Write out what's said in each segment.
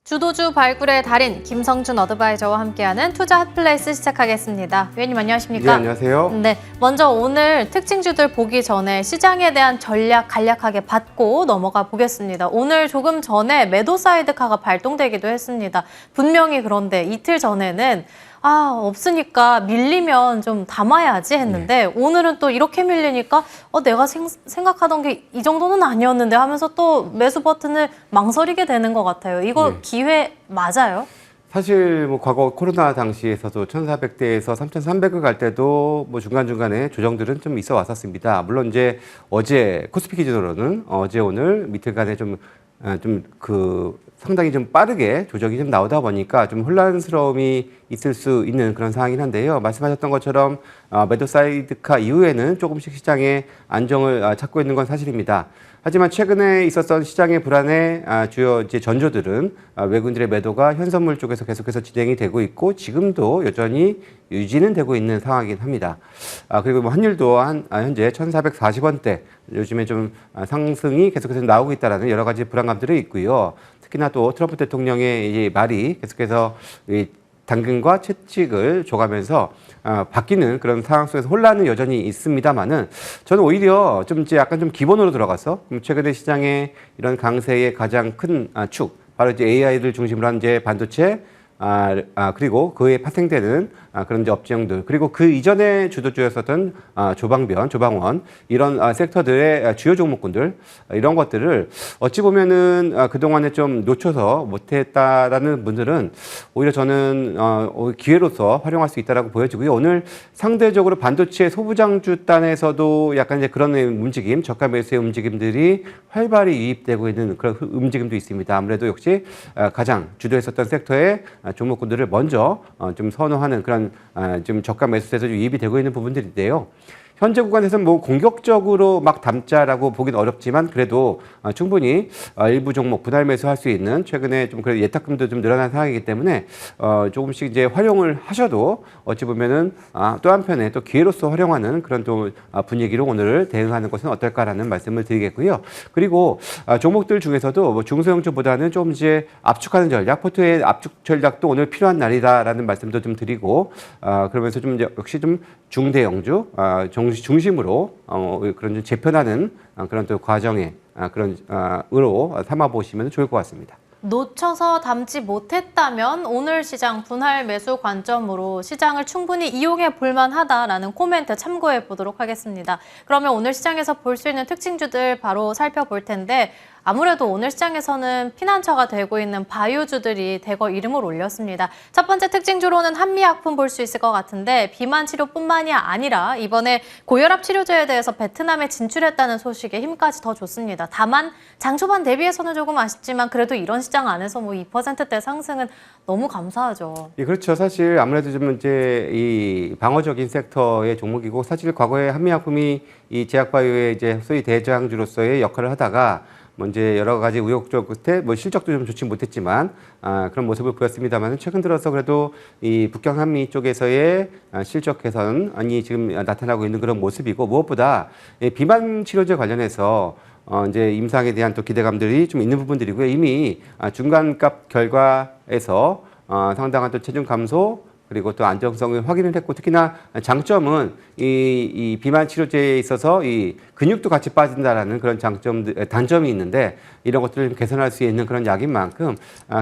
주도주 발굴의 달인 김성준 어드바이저와 함께하는 투자 핫플레이스 시작하겠습니다. 위원님 안녕하십니까? 네, 안녕하세요. 네, 먼저 오늘 특징주들 보기 전에 시장에 대한 전략 간략하게 받고 넘어가 보겠습니다. 오늘 조금 전에 매도 사이드카가 발동되기도 했습니다. 분명히 그런데 이틀 전에는 없으니까 밀리면 좀 담아야지 했는데 오늘은 또 이렇게 밀리니까 내가 생각하던 게 이 정도는 아니었는데 하면서 또 매수 버튼을 망설이게 되는 것 같아요. 이거 기회 맞아요? 사실 뭐 과거 코로나 당시에서도 1,400대에서 3,300을 갈 때도 뭐 중간중간에 조정들은 좀 있어 왔었습니다. 물론 이제 어제 코스피 기준으로는 어제 오늘 밑을간에 상당히 좀 빠르게 조정이 좀 나오다 보니까 좀 혼란스러움이 있을 수 있는 그런 상황이긴 한데요. 말씀하셨던 것처럼 매도 사이드카 이후에는 조금씩 시장의 안정을 찾고 있는 건 사실입니다. 하지만 최근에 있었던 시장의 불안의 주요 이제 전조들은 외국인들의 매도가 현선물 쪽에서 계속해서 진행이 되고 있고 지금도 여전히 유지는 되고 있는 상황이긴 합니다. 그리고 뭐 환율도 현재 1,440원대 요즘에 좀 상승이 계속해서 나오고 있다라는 여러 가지 불안감들이 있고요. 특히나 또 트럼프 대통령의 이 말이 계속해서 이 당근과 채찍을 줘가면서 바뀌는 그런 상황 속에서 혼란은 여전히 있습니다만은 저는 오히려 좀 이제 약간 좀 기본으로 들어가서 최근에 시장의 이런 강세의 가장 큰 축 바로 이제 AI를 중심으로 한 이제 반도체 그리고 그에 파생되는 그런 이제 업종들 그리고 그 이전에 주도주였었던 조방원 이런 섹터들의 주요 종목군들 이런 것들을 어찌 보면은 그동안에 좀 놓쳐서 못했다라는 분들은 오히려 저는 기회로서 활용할 수 있다라고 보여지고요. 오늘 상대적으로 반도체 소부장주단에서도 약간 이제 그런 움직임, 저가 매수의 움직임들이 활발히 유입되고 있는 그런 움직임도 있습니다. 아무래도 역시 가장 주도했었던 섹터의 종목군들을 먼저 좀 선호하는 그런 좀 저가 매수세에서 유입이 되고 있는 부분들인데요. 현재 구간에서는 뭐 공격적으로 막 담자라고 보기는 어렵지만 그래도 충분히 일부 종목 분할 매수할 수 있는 최근에 좀 그래도 예탁금도 좀 늘어난 상황이기 때문에 조금씩 이제 활용을 하셔도 어찌 보면은 또 한편에 또 기회로서 활용하는 그런 또 분위기로 오늘 대응하는 것은 어떨까라는 말씀을 드리겠고요. 그리고 종목들 중에서도 뭐 중소형주보다는 좀 이제 압축하는 전략, 포트의 압축 전략도 오늘 필요한 날이다라는 말씀도 좀 드리고 그러면서 좀 이제 역시 좀 중대형주 중심으로 그런 좀 재편하는 그런 또 과정에 으로 삼아 보시면 좋을 것 같습니다. 놓쳐서 담지 못했다면 오늘 시장 분할 매수 관점으로 시장을 충분히 이용해 볼 만하다라는 코멘트 참고해 보도록 하겠습니다. 그러면 오늘 시장에서 볼 수 있는 특징주들 바로 살펴볼 텐데 아무래도 오늘 시장에서는 피난처가 되고 있는 바이오주들이 대거 이름을 올렸습니다. 첫 번째 특징주로는 한미약품 볼 수 있을 것 같은데 비만 치료뿐만이 아니라 이번에 고혈압 치료제에 대해서 베트남에 진출했다는 소식에 힘까지 더 줬습니다. 다만 장 초반 대비해서는 조금 아쉽지만 그래도 이런 시장 안에서 뭐 2%대 상승은 너무 감사하죠. 예, 그렇죠. 사실 아무래도 좀 이제 이 방어적인 섹터의 종목이고 사실 과거에 한미약품이 이 제약바이오의 이제 소위 대장주로서의 역할을 하다가 뭐 이제 여러 가지 우여곡절 끝에 뭐 실적도 좀 좋지 못했지만 그런 모습을 보였습니다만 최근 들어서 그래도 이 북경 한미 쪽에서의 실적 개선이 지금 나타나고 있는 그런 모습이고 무엇보다 비만 치료제 관련해서 이제 임상에 대한 또 기대감들이 좀 있는 부분들이고요. 이미 중간값 결과에서 상당한 또 체중 감소 그리고 또 안정성을 확인을 했고 특히나 장점은 이 비만 치료제에 있어서 이 근육도 같이 빠진다라는 그런 단점이 있는데 이런 것들을 좀 개선할 수 있는 그런 약인 만큼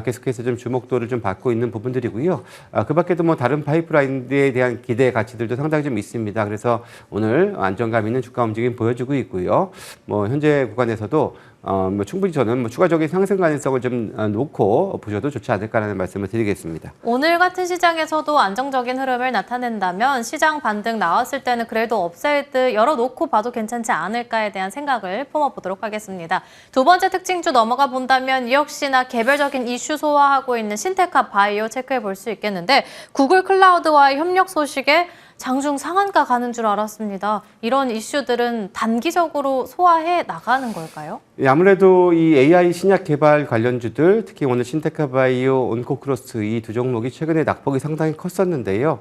계속해서 좀 주목도를 좀 받고 있는 부분들이고요. 그 밖에도 뭐 다른 파이프라인에 대한 기대 가치들도 상당히 좀 있습니다. 그래서 오늘 안정감 있는 주가 움직임 보여주고 있고요. 뭐 현재 구간에서도 뭐 충분히 저는 뭐 추가적인 상승 가능성을 좀 놓고 보셔도 좋지 않을까라는 말씀을 드리겠습니다. 오늘 같은 시장에서도 안정적인 흐름을 나타낸다면 시장 반등 나왔을 때는 그래도 업사이드 열어놓고 봐도 괜찮지 않을까에 대한 생각을 품어보도록 하겠습니다. 두 번째 특징주 넘어가 본다면 역시나 개별적인 이슈 소화하고 있는 신테카 바이오 체크해 볼 수 있겠는데 구글 클라우드와의 협력 소식에 장중 상한가 가는 줄 알았습니다. 이런 이슈들은 단기적으로 소화해 나가는 걸까요? 예, 아무래도 이 AI 신약 개발 관련주들, 특히 오늘 신테카 바이오, 온코크로스 이 두 종목이 최근에 낙폭이 상당히 컸었는데요.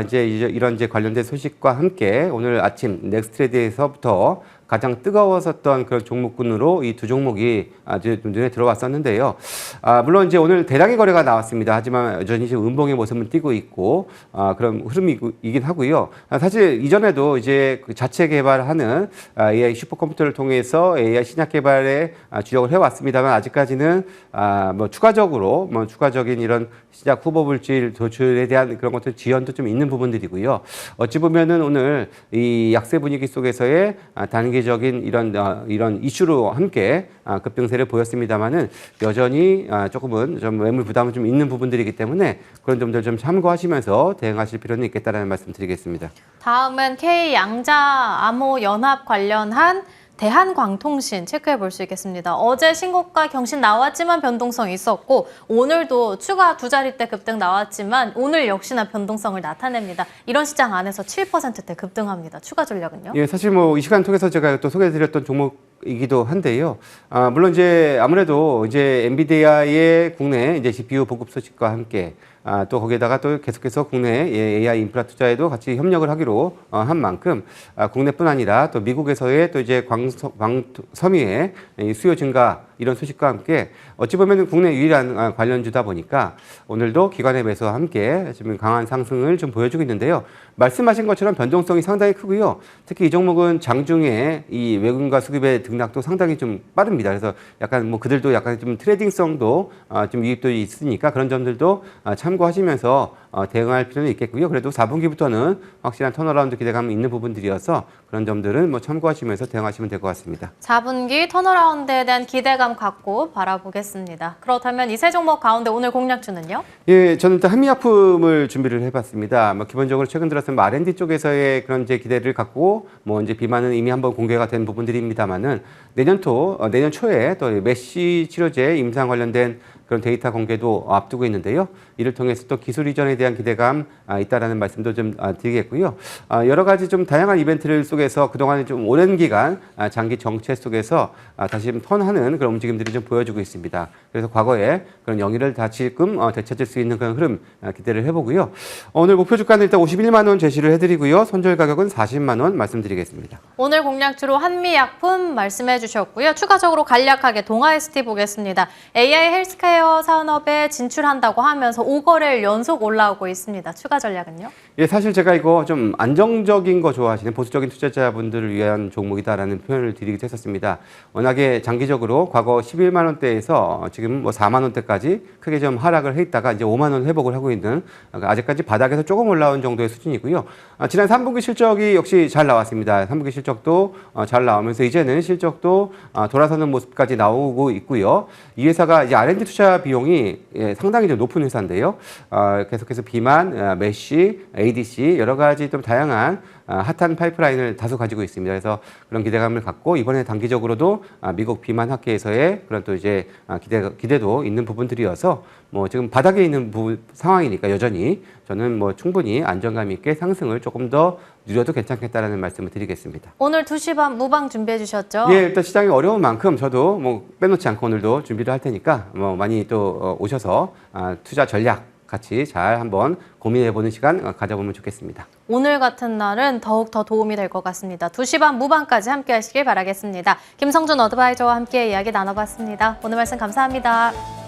이제 이런 관련된 소식과 함께 오늘 아침 넥스트레드에서부터 가장 뜨거웠었던 그런 종목군으로 이 두 종목이 아주 눈에 들어왔었는데요. 물론 이제 오늘 대량의 거래가 나왔습니다. 하지만 여전히 지금 음봉의 모습을 띠고 있고 그런 흐름이긴 하고요. 사실 이전에도 이제 그 자체 개발하는 AI 슈퍼컴퓨터를 통해서 AI 신약 개발에 주력을 해왔습니다만 아직까지는 뭐 추가적인 이런 신약 후보 물질 도출에 대한 그런 것들 지연도 좀 있는 부분들이고요. 어찌 보면은 오늘 이 약세 분위기 속에서의 단기적인 이런 이슈로 함께 급등세를 보였습니다만은 여전히 조금은 좀 매물 부담은 좀 있는 부분들이기 때문에 그런 점들 좀 참고하시면서 대응하실 필요는 있겠다라는 말씀드리겠습니다. 다음은 K 양자 암호 연합 관련한 대한광통신 체크해 볼 수 있겠습니다. 어제 신고가 경신 나왔지만 변동성이 있었고 오늘도 추가 두 자릿대 급등 나왔지만 오늘 역시나 변동성을 나타냅니다. 이런 시장 안에서 7%대 급등합니다. 추가 전략은요? 예, 사실 뭐 이 시간 통해서 제가 또 소개해드렸던 종목이기도 한데요. 물론 이제 아무래도 이제 엔비디아의 국내 이제 GPU 보급 소식과 함께 또 거기에다가 또 계속해서 국내 AI 인프라 투자에도 같이 협력을 하기로 한 만큼 국내뿐 아니라 또 미국에서의 또 이제 섬유의 수요 증가 이런 소식과 함께 어찌 보면 국내 유일한 관련주다 보니까 오늘도 기관의 매수와 함께 지금 강한 상승을 좀 보여주고 있는데요. 말씀하신 것처럼 변동성이 상당히 크고요. 특히 이 종목은 장중에 이 외국인과 수급의 등락도 상당히 좀 빠릅니다. 그래서 약간 뭐 그들도 약간 좀 트레이딩성도 좀 이익도 있으니까 그런 점들도 참고하시면서 대응할 필요는 있겠고요. 그래도 4분기부터는 확실한 턴어라운드 기대감이 있는 부분들이어서 그런 점들은 뭐 참고하시면서 대응하시면 될 것 같습니다. 4분기 턴어라운드에 대한 기대감 갖고 바라보겠습니다. 그렇다면 이 세 종목 가운데 오늘 공략주는요? 예, 저는 일단 한미약품을 준비를 해봤습니다. 뭐 기본적으로 최근 들어서 R&D 쪽에서의 그런 이제 기대를 갖고 뭐 이제 비만은 이미 한번 공개가 된 부분들입니다만은 내년 초에 또 메시 치료제 임상 관련된 그런 데이터 공개도 앞두고 있는데요. 이를 통해서 또 기술 이전에 대한 기대감 있다라는 말씀도 좀 드리겠고요. 여러 가지 좀 다양한 이벤트를 속에서 그동안 좀 오랜 기간 장기 정체 속에서 다시 좀 턴하는 그런 움직임들이 좀 보여주고 있습니다. 그래서 과거에 그런 영위를 다시금 되찾을 수 있는 그런 흐름 기대를 해보고요. 오늘 목표 주가는 일단 51만 원 제시를 해드리고요. 손절 가격은 40만 원 말씀드리겠습니다. 오늘 공략주로 한미약품 말씀해 주셨고요. 추가적으로 간략하게 동아ST 보겠습니다. AI 헬스케어 산업에 진출한다고 하면서 5거래일 연속 올라오고 있습니다. 추가 전략은요? 예, 사실 제가 이거 좀 안정적인 거 좋아하시는 보수적인 투자자분들을 위한 종목이다라는 표현을 드리기도 했었습니다. 워낙에 장기적으로 과거 11만 원대에서 지금 뭐 4만 원대까지 크게 좀 하락을 해 있다가 이제 5만 원 회복을 하고 있는 아직까지 바닥에서 조금 올라온 정도의 수준이고요. 지난 3분기 실적이 역시 잘 나왔습니다. 3분기 실적도 잘 나오면서 이제는 실적도 돌아서는 모습까지 나오고 있고요. 이 회사가 이제 R&D 투자 비용이 상당히 좀 높은 회사인데요. 계속해서 비만, 메쉬, ADC 여러 가지 좀 다양한 핫한 파이프라인을 다소 가지고 있습니다. 그래서 그런 기대감을 갖고 이번에 단기적으로도 미국 비만 학계에서의 그런 또 이제 기대도 있는 부분들이어서 뭐 지금 바닥에 있는 상황이니까 여전히 저는 뭐 충분히 안정감 있게 상승을 조금 더 누려도 괜찮겠다라는 말씀을 드리겠습니다. 오늘 2시 반 무방 준비해 주셨죠? 예, 일단 시장이 어려운 만큼 저도 뭐 빼놓지 않고 오늘도 준비를 할 테니까 뭐 많이 또 오셔서 투자 전략 같이 잘 한번 고민해보는 시간 가져보면 좋겠습니다. 오늘 같은 날은 더욱 더 도움이 될 것 같습니다. 2시 반 무방까지 함께 하시길 바라겠습니다. 김성준 어드바이저와 함께 이야기 나눠봤습니다. 오늘 말씀 감사합니다.